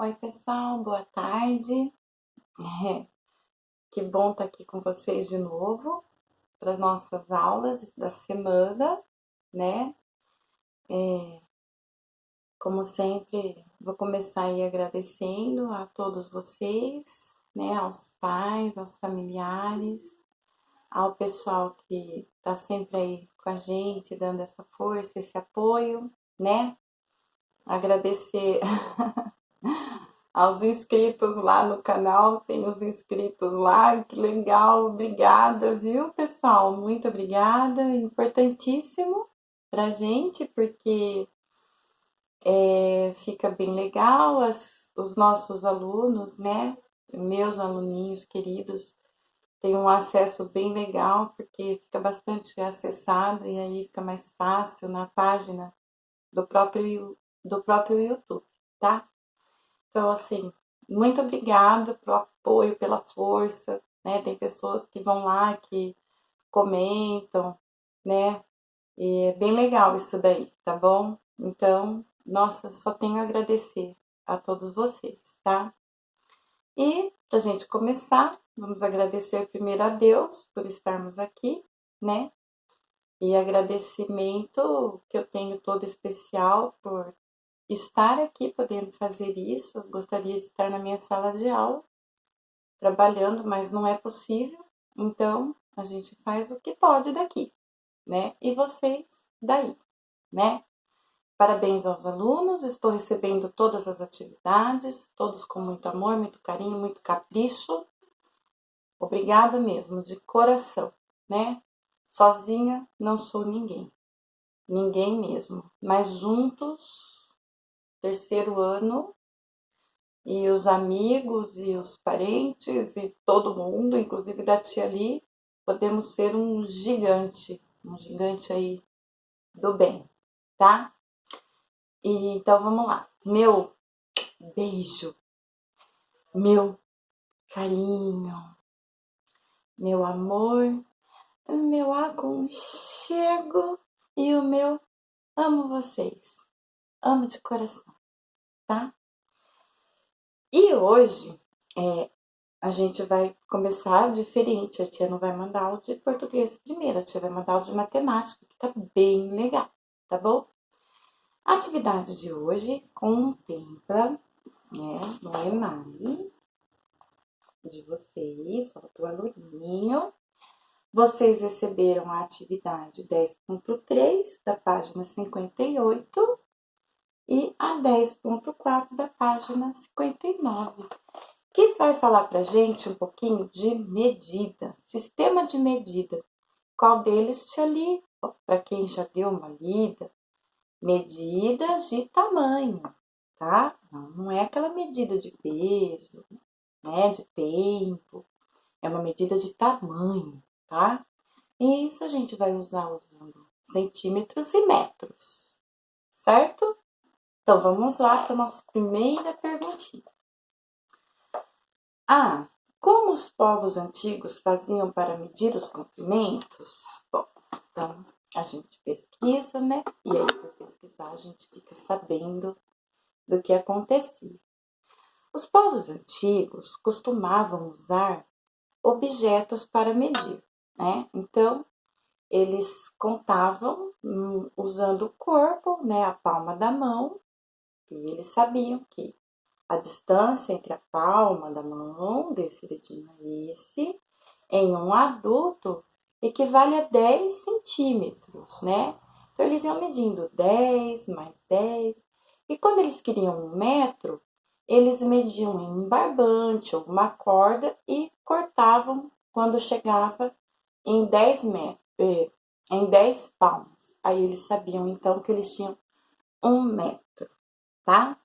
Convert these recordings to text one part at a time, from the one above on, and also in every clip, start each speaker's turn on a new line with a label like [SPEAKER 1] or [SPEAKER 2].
[SPEAKER 1] Oi, pessoal, boa tarde. Que bom estar aqui com vocês de novo para as nossas aulas da semana, né? Como sempre, vou começar aí agradecendo a todos vocês, né? Aos pais, aos familiares, ao pessoal que está sempre aí com a gente, dando essa força, esse apoio, né? Agradecer aos inscritos lá no canal, tem os inscritos lá, que legal, obrigada, viu, pessoal? Muito obrigada, importantíssimo pra gente, porque fica bem legal, os nossos alunos, né, meus aluninhos queridos, têm um acesso bem legal, porque fica bastante acessado e aí fica mais fácil na página do próprio YouTube, tá? Então, assim, muito obrigada pelo apoio, pela força, né? Tem pessoas que vão lá, que comentam, né? E é bem legal isso daí, tá bom? Então, nossa, só tenho a agradecer a todos vocês, tá? E, pra gente começar, vamos agradecer primeiro a Deus por estarmos aqui, né? E agradecimento que eu tenho todo especial por estar aqui podendo fazer isso. Eu gostaria de estar na minha sala de aula, trabalhando, mas não é possível. Então, a gente faz o que pode daqui, né? E vocês daí, né? Parabéns aos alunos, estou recebendo todas as atividades, todos com muito amor, muito carinho, muito capricho. Obrigada mesmo, de coração, né? Sozinha não sou ninguém, ninguém mesmo. Mas juntos, terceiro ano, e os amigos e os parentes e todo mundo, inclusive da tia Ali, podemos ser um gigante aí do bem, tá? E então vamos lá. Meu beijo, meu carinho, meu amor, meu aconchego e o meu amo vocês. Amo de coração, tá? E hoje a gente vai começar diferente. A tia não vai mandar aula de português primeiro, a tia vai mandar aula de matemática, que tá bem legal, tá bom? A atividade de hoje contempla, né, no EMAI de vocês, ó, do aluninho. Vocês receberam a atividade 10.3 da página 58 e a 10.4 da página 59. Que vai falar para gente um pouquinho de medida, sistema de medida. Qual deles te ali? Para quem já deu uma lida, medidas de tamanho, tá? Não é aquela medida de peso, né? De tempo, é uma medida de tamanho, tá? E isso a gente vai usar usando centímetros e metros, certo? Então vamos lá para a nossa primeira perguntinha. Como os povos antigos faziam para medir os comprimentos? Bom, então a gente pesquisa, né? E aí, por pesquisar, a gente fica sabendo do que acontecia. Os povos antigos costumavam usar objetos para medir, né? Então, eles contavam usando o corpo, né? A palma da mão, e eles sabiam que a distância entre a palma da mão, desse dedinho a esse, em um adulto, equivale a 10 centímetros, né? Então, eles iam medindo 10 mais 10. E quando eles queriam 1 metro, eles mediam em um barbante ou uma corda e cortavam quando chegava em 10 metros, em 10 palmos. Aí eles sabiam, então, que eles tinham 1 metro, tá?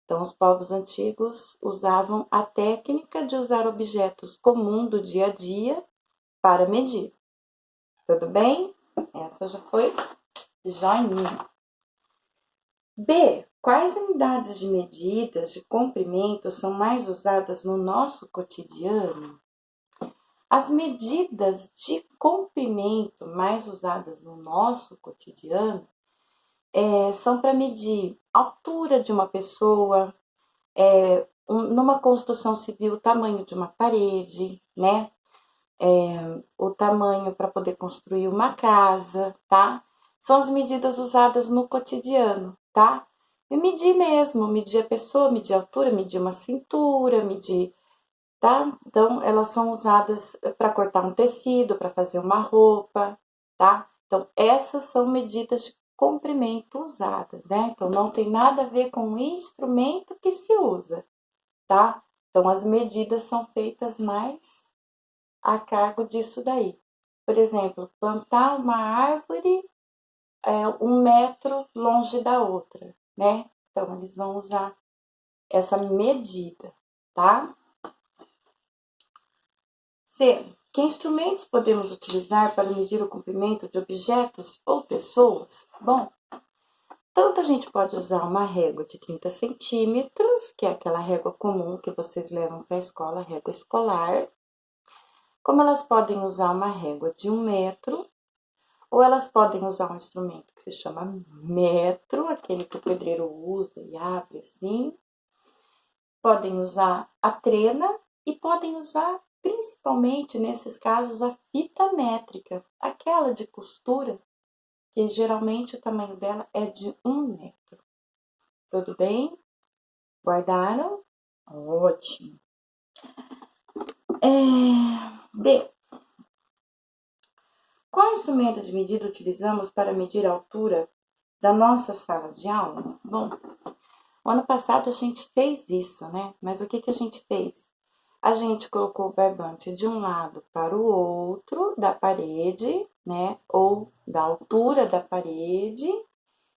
[SPEAKER 1] Então, os povos antigos usavam a técnica de usar objetos comuns do dia a dia para medir. Tudo bem? Essa já foi joinha. B. Quais unidades de medidas de comprimento são mais usadas no nosso cotidiano? As medidas de comprimento mais usadas no nosso cotidiano são para medir a altura de uma pessoa, Numa construção civil, o tamanho de uma parede, né? O tamanho para poder construir uma casa, tá? São as medidas usadas no cotidiano, tá? E medir mesmo, medir a pessoa, medir a altura, medir uma cintura, medir, tá? Então, elas são usadas para cortar um tecido, para fazer uma roupa, tá? Então, essas são medidas de comprimento usadas, né? Então, não tem nada a ver com o instrumento que se usa, tá? Então, as medidas são feitas mais a cargo disso daí. Por exemplo, plantar uma árvore 1 metro longe da outra, né? Então, eles vão usar essa medida, tá? C. Que instrumentos podemos utilizar para medir o comprimento de objetos ou pessoas? Bom, tanto a gente pode usar uma régua de 30 centímetros, que é aquela régua comum que vocês levam para a escola, régua escolar, como elas podem usar uma régua de 1 metro, ou elas podem usar um instrumento que se chama metro, aquele que o pedreiro usa e abre assim. Podem usar a trena e podem usar, principalmente nesses casos, a fita métrica, aquela de costura, que geralmente o tamanho dela é de 1 metro. Tudo bem? Guardaram? Ótimo. B. Qual instrumento de medida utilizamos para medir a altura da nossa sala de aula? Bom, o ano passado a gente fez isso, né? Mas o que a gente fez? A gente colocou o barbante de um lado para o outro da parede, né? Ou da altura da parede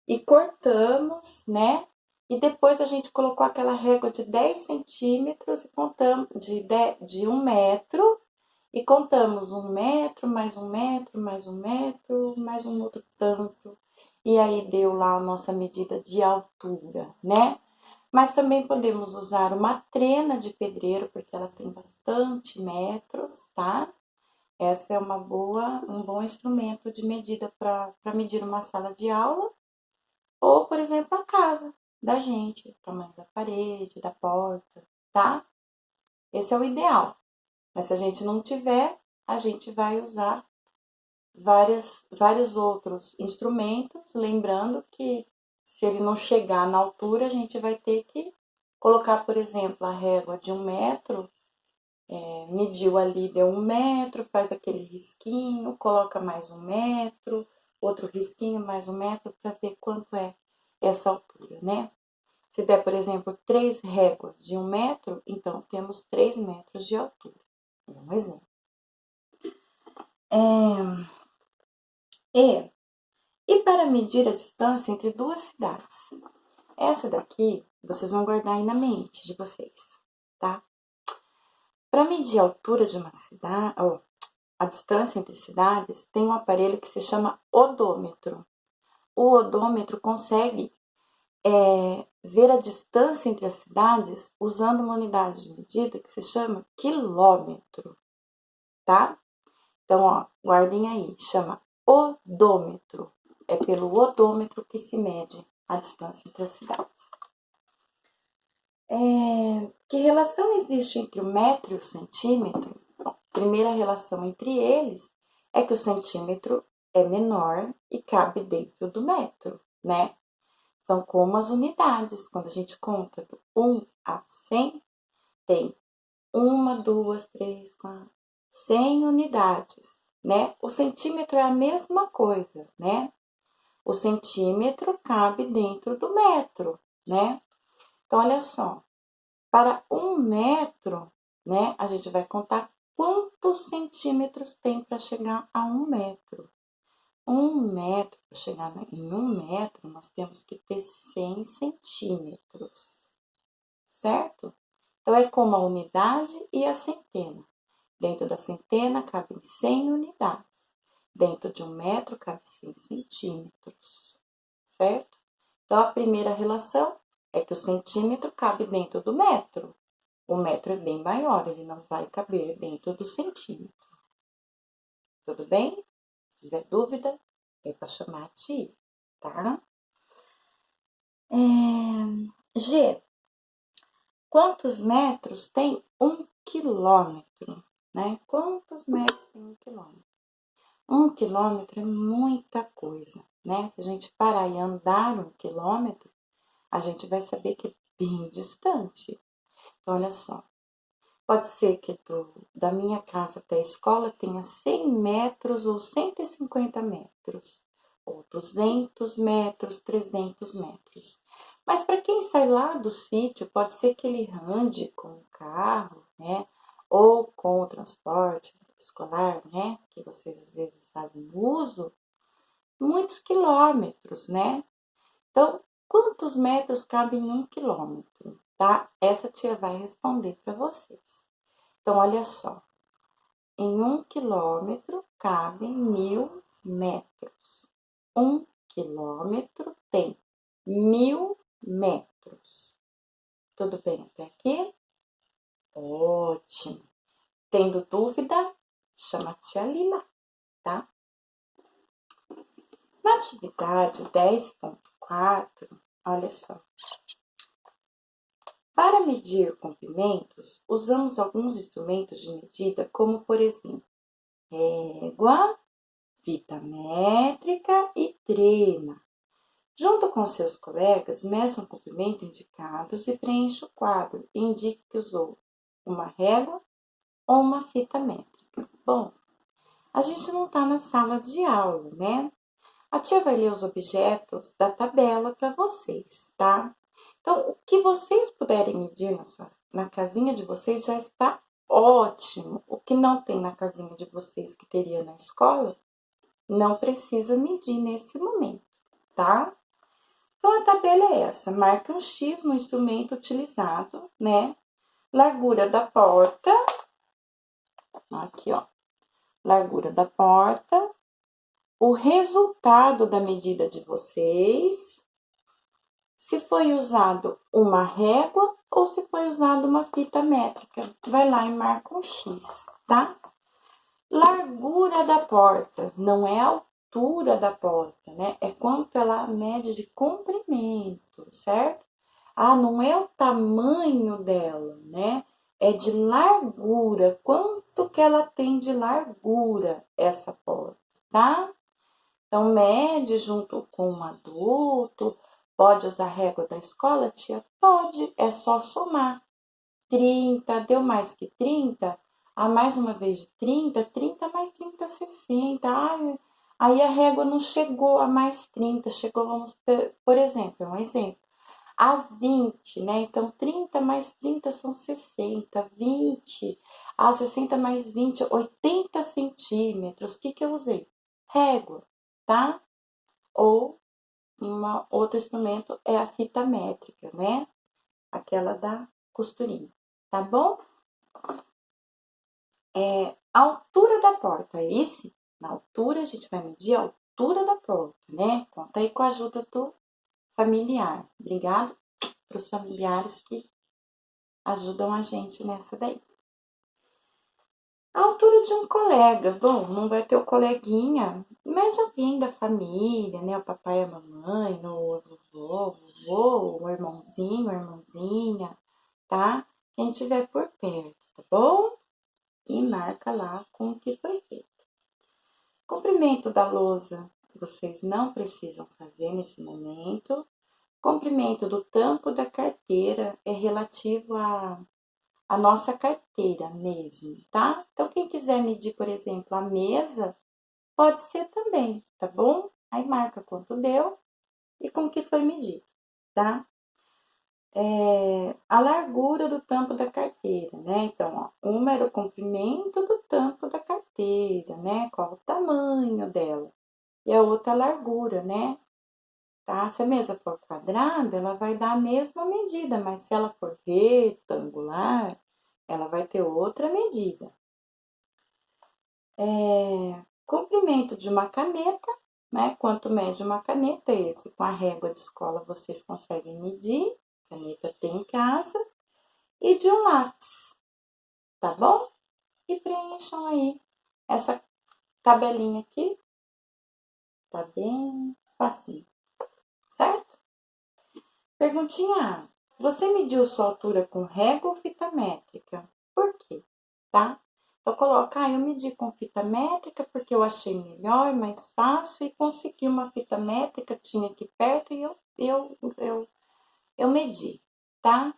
[SPEAKER 1] e cortamos, né? E depois a gente colocou aquela régua de 10 centímetros e contamos de 1 metro e contamos 1 metro, mais 1 metro, mais 1 metro, mais um outro tanto. E aí deu lá a nossa medida de altura, né? Mas também podemos usar uma trena de pedreiro, porque ela tem bastante metros, tá? Essa é um bom instrumento de medida para medir uma sala de aula. Ou, por exemplo, a casa da gente, o tamanho da parede, da porta, tá? Esse é o ideal. Mas se a gente não tiver, a gente vai usar vários outros instrumentos, lembrando que se ele não chegar na altura, a gente vai ter que colocar, por exemplo, a régua de 1 metro, mediu ali, deu 1 metro, faz aquele risquinho, coloca mais 1 metro, outro risquinho, mais 1 metro, para ver quanto é essa altura, né? Se der, por exemplo, 3 réguas de 1 metro, então temos 3 metros de altura. É um exemplo. E para medir a distância entre duas cidades? Essa daqui vocês vão guardar aí na mente de vocês, tá? Para medir a altura de uma cidade, a distância entre cidades, tem um aparelho que se chama odômetro. O odômetro consegue ver a distância entre as cidades usando uma unidade de medida que se chama quilômetro, tá? Então, guardem aí, chama odômetro. É pelo odômetro que se mede a distância entre as cidades. Que relação existe entre o metro e o centímetro? Bom, a primeira relação entre eles é que o centímetro é menor e cabe dentro do metro, né? São como as unidades. Quando a gente conta do 1 a 100, tem 1, 2, 3, 4, 100 unidades, né? O centímetro é a mesma coisa, né? O centímetro cabe dentro do metro, né? Então, olha só, para 1 metro, né, a gente vai contar quantos centímetros tem para chegar a 1 metro. 1 metro, para chegar em 1 metro, nós temos que ter 100 centímetros, certo? Então, é como a unidade e a centena. Dentro da centena cabem 100 unidades. Dentro de 1 metro cabe 100 centímetros, certo? Então, a primeira relação é que o centímetro cabe dentro do metro. O metro é bem maior, ele não vai caber dentro do centímetro. Tudo bem? Se tiver dúvida, é para chamar a tia, tá? G. Quantos metros tem 1 quilômetro, né? Quantos metros tem 1 quilômetro? 1 quilômetro é muita coisa, né? Se a gente parar e andar 1 quilômetro, a gente vai saber que é bem distante. Então, olha só. Pode ser que da minha casa até a escola tenha 100 metros ou 150 metros, ou 200 metros, 300 metros. Mas para quem sai lá do sítio, pode ser que ele ande com o carro, né? Ou com o transporte escolar, né? Que vocês às vezes fazem uso, muitos quilômetros, né? Então, quantos metros cabem em 1 quilômetro, tá? Essa tia vai responder para vocês. Então, olha só. Em 1 quilômetro cabem 1000 metros. 1 quilômetro tem 1000 metros. Tudo bem até aqui? Ótimo. Tendo dúvida, chama a tia Lila, tá? Na atividade 10.4, olha só. Para medir comprimentos, usamos alguns instrumentos de medida, como, por exemplo, régua, fita métrica e trena. Junto com seus colegas, meça o comprimento indicados e preencha o quadro. Indique que usou uma régua ou uma fita métrica. Bom, a gente não está na sala de aula, né? A tia vai ler os objetos da tabela para vocês, tá? Então, o que vocês puderem medir na casinha de vocês já está ótimo. O que não tem na casinha de vocês que teria na escola, não precisa medir nesse momento, tá? Então, a tabela é essa. Marca um X no instrumento utilizado, né? Largura da porta. Aqui, ó. Largura da porta. O resultado da medida de vocês. Se foi usado uma régua ou se foi usado uma fita métrica. Vai lá e marca um X, tá? Largura da porta, não é a altura da porta, né? É quanto ela mede de comprimento, certo? Ah, não é o tamanho dela, né? É de largura, quanto que ela tem de largura essa porta, tá? Então, mede junto com um adulto. Pode usar a régua da escola, tia? Pode, é só somar. 30, deu mais que 30? Ah, mais uma vez de 30, 30 mais 30, 60. Ai, aí a régua não chegou a mais 30, chegou, vamos, por exemplo, é um exemplo, a 20, né? Então, 30 mais 30 são 60, 20, 60 mais 20, 80 centímetros. O que que eu usei? Régua, tá? Ou outro instrumento é a fita métrica, né? Aquela da costurinha, tá bom? A altura da porta, esse, na altura a gente vai medir a altura da porta, né? Conta aí com a ajuda do familiar. Obrigado para os familiares que ajudam a gente nessa daí. A altura de um colega, bom, não vai ter o coleguinha, mede alguém da família, né? O papai e a mamãe, o vovô, o irmãozinho, a irmãzinha, tá? Quem tiver por perto, tá bom? E marca lá com o que foi feito. Comprimento da lousa, vocês não precisam fazer nesse momento. Comprimento do tampo da carteira é relativo a nossa carteira mesmo, tá? Então, quem quiser medir, por exemplo, a mesa, pode ser também, tá bom? Aí marca quanto deu e com que foi medido, tá? A largura do tampo da carteira, né? Então, ó, uma era o comprimento do tampo da carteira, né? Qual o tamanho dela? E a outra a largura, né? Tá? Se a mesa for quadrada, ela vai dar a mesma medida, mas se ela for retangular, ela vai ter outra medida. Comprimento de uma caneta, né? Quanto mede uma caneta, esse com a régua de escola vocês conseguem medir, caneta tem em casa, e de um lápis, tá bom? E preencham aí essa tabelinha aqui, tá bem facinho, certo? Perguntinha A. Você mediu sua altura com régua ou fita métrica? Por quê? Tá? Então, coloca, eu medi com fita métrica porque eu achei melhor, mais fácil e consegui uma fita métrica, tinha aqui perto e eu medi, tá?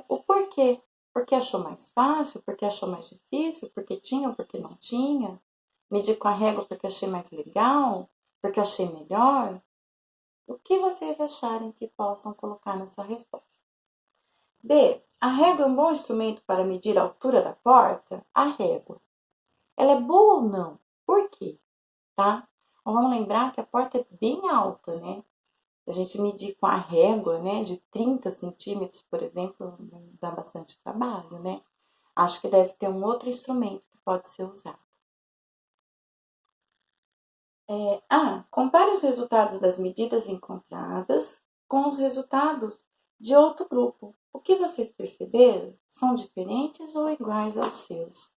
[SPEAKER 1] O porquê? Porque achou mais fácil, porque achou mais difícil, porque tinha ou porque não tinha? Medi com a régua porque achei mais legal, porque achei melhor? O que vocês acharem que possam colocar nessa resposta? B. A régua é um bom instrumento para medir a altura da porta? A régua. Ela é boa ou não? Por quê? Tá? Então, vamos lembrar que a porta é bem alta, né? A gente medir com a régua, né, de 30 centímetros, por exemplo, dá bastante trabalho, né? Acho que deve ter um outro instrumento que pode ser usado. Compare os resultados das medidas encontradas com os resultados de outro grupo. O que vocês perceberam? São diferentes ou iguais aos seus?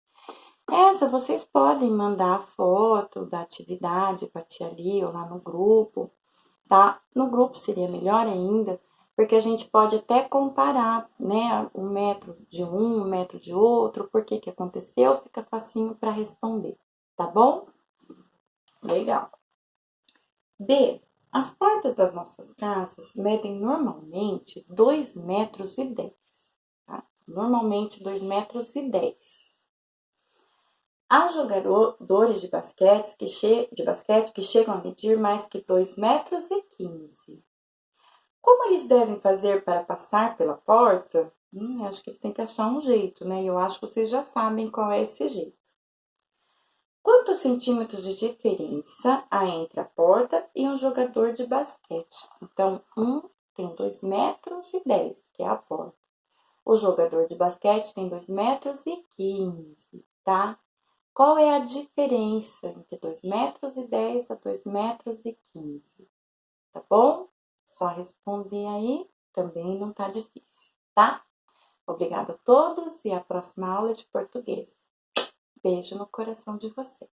[SPEAKER 1] Essa vocês podem mandar a foto da atividade para a tia ali ou lá no grupo, tá? No grupo seria melhor ainda, porque a gente pode até comparar, né, o metro de um, o metro de outro, por que que aconteceu, fica facinho para responder, tá bom? Legal. B. As portas das nossas casas medem normalmente 2,10 m, tá? Normalmente 2,10 m. Há jogadores de basquete que chegam a medir mais que 2,15 m. Como eles devem fazer para passar pela porta? Acho que eles têm que achar um jeito, né? Eu acho que vocês já sabem qual é esse jeito. Quantos centímetros de diferença há entre a porta e um jogador de basquete? Então, tem 2,10 m, que é a porta. O jogador de basquete tem 2,15 m, tá? Qual é a diferença entre 2,10 m a 2,15 m? Tá bom? Só responder aí, também não tá difícil, tá? Obrigada a todos e a próxima aula de português. Beijo no coração de vocês.